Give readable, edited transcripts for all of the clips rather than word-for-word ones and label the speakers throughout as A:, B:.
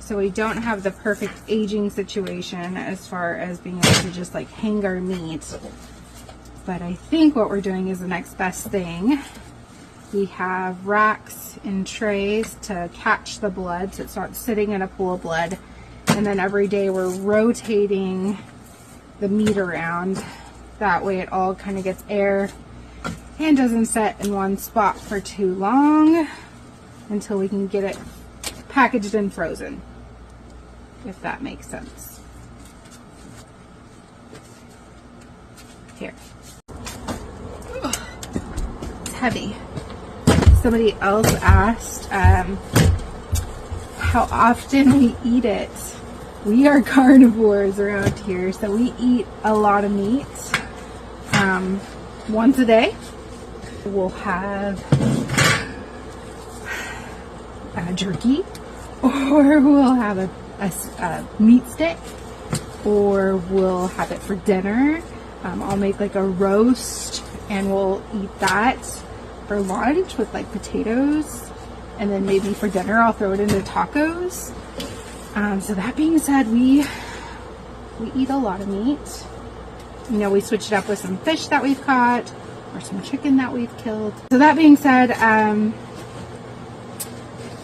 A: So we don't have the perfect aging situation as far as being able to just like hang our meat. But I think what we're doing is the next best thing. We have racks and trays to catch the blood so it starts sitting in a pool of blood. And then every day we're rotating the meat around. That way it all kind of gets air and doesn't set in one spot for too long until we can get it packaged and frozen, if that makes sense. Here. It's heavy. Somebody else asked how often we eat it. We are carnivores around here, so we eat a lot of meat. Once a day, we'll have jerky, or we'll have a meat stick, or we'll have it for dinner. I'll make like a roast and we'll eat that for lunch with like potatoes, and then maybe for dinner I'll throw it into tacos. So that being said, we eat a lot of meat. You know, we switch it up with some fish that we've caught or some chicken that we've killed. So that being said,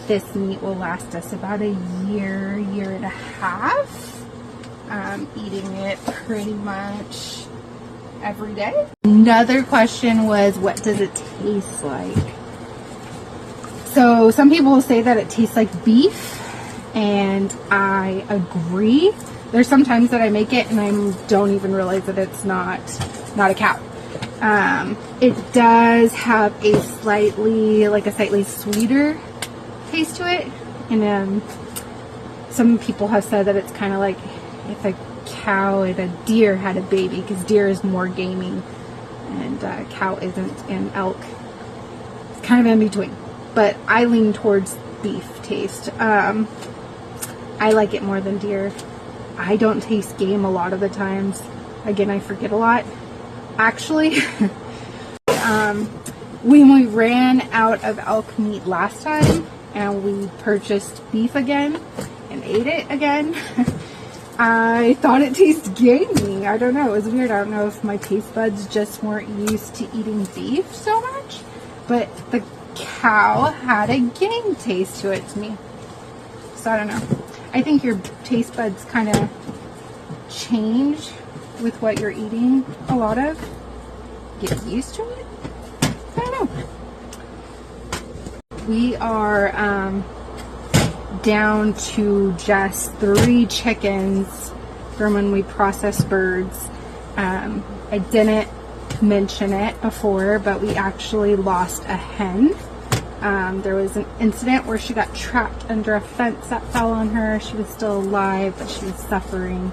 A: this meat will last us about a year and a half. Eating it pretty much every day. Another question was, what does it taste like? So some people will say that it tastes like beef, and I agree. There's some times that I make it and I don't even realize that it's not a cow. It does have a slightly sweeter taste to it, and some people have said that it's kind of like if a cow and a deer had a baby, because deer is more gamey and cow isn't, and elk it's kind of in between, but I lean towards beef taste. I like it more than deer. I don't taste game a lot of the times. Again, I forget a lot. Actually, when we ran out of elk meat last time and we purchased beef again and ate it again, I thought it tasted gamey. I don't know. It was weird. I don't know if my taste buds just weren't used to eating beef so much, but the cow had a game taste to it to me. So I don't know. I think your taste buds kind of change with what you're eating a lot of. Get used to it? I don't know. We are down to just 3 chickens from when we processed birds. I didn't mention it before, but we actually lost a hen. There was an incident where she got trapped under a fence that fell on her. She was still alive, but she was suffering.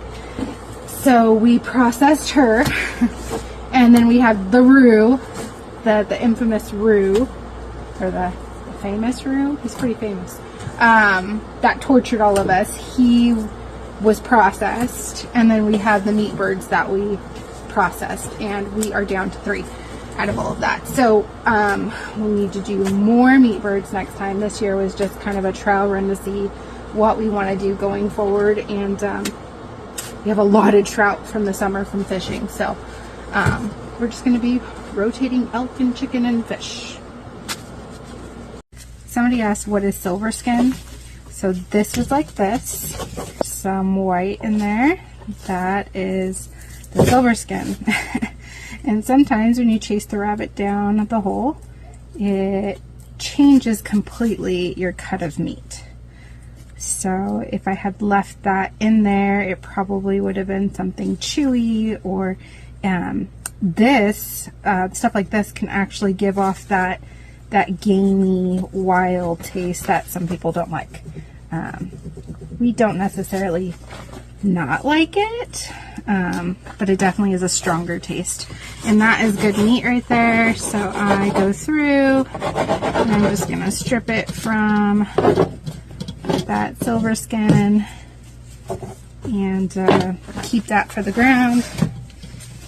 A: So we processed her. And then we have the Roo, the infamous Roo, or the famous Roo. He's pretty famous. That tortured all of us. He was processed. And then we have the meat birds that we processed. And we are down to 3 out of all of that. So we need to do more meat birds next time. This year was just kind of a trial run to see what we want to do going forward. And we have a lot of trout from the summer from fishing. So we're just going to be rotating elk and chicken and fish. Somebody asked, what is silver skin? So this is like this. Some white in there. That is the silver skin. And sometimes when you chase the rabbit down the hole, it changes completely your cut of meat. So if I had left that in there, it probably would have been something chewy, or stuff like this can actually give off that gamey, wild taste that some people don't like. We don't necessarily not like it, but it definitely is a stronger taste. And that is good meat right there. So I go through and I'm just gonna strip it from that silver skin and keep that for the ground.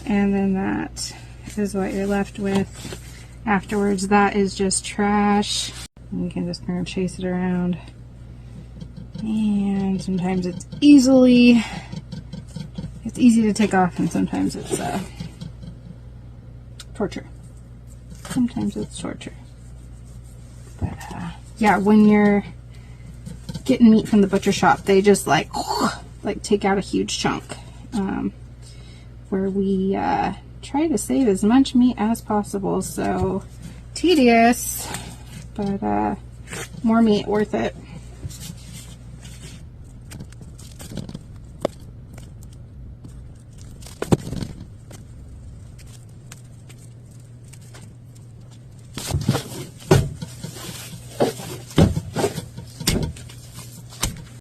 A: And then that is what you're left with afterwards. That is just trash. And you can just kind of chase it around And sometimes it's easy to take off, and sometimes it's torture. Sometimes it's torture. But yeah, when you're getting meat from the butcher shop, they just like take out a huge chunk. Where we try to save as much meat as possible. So tedious, but more meat worth it.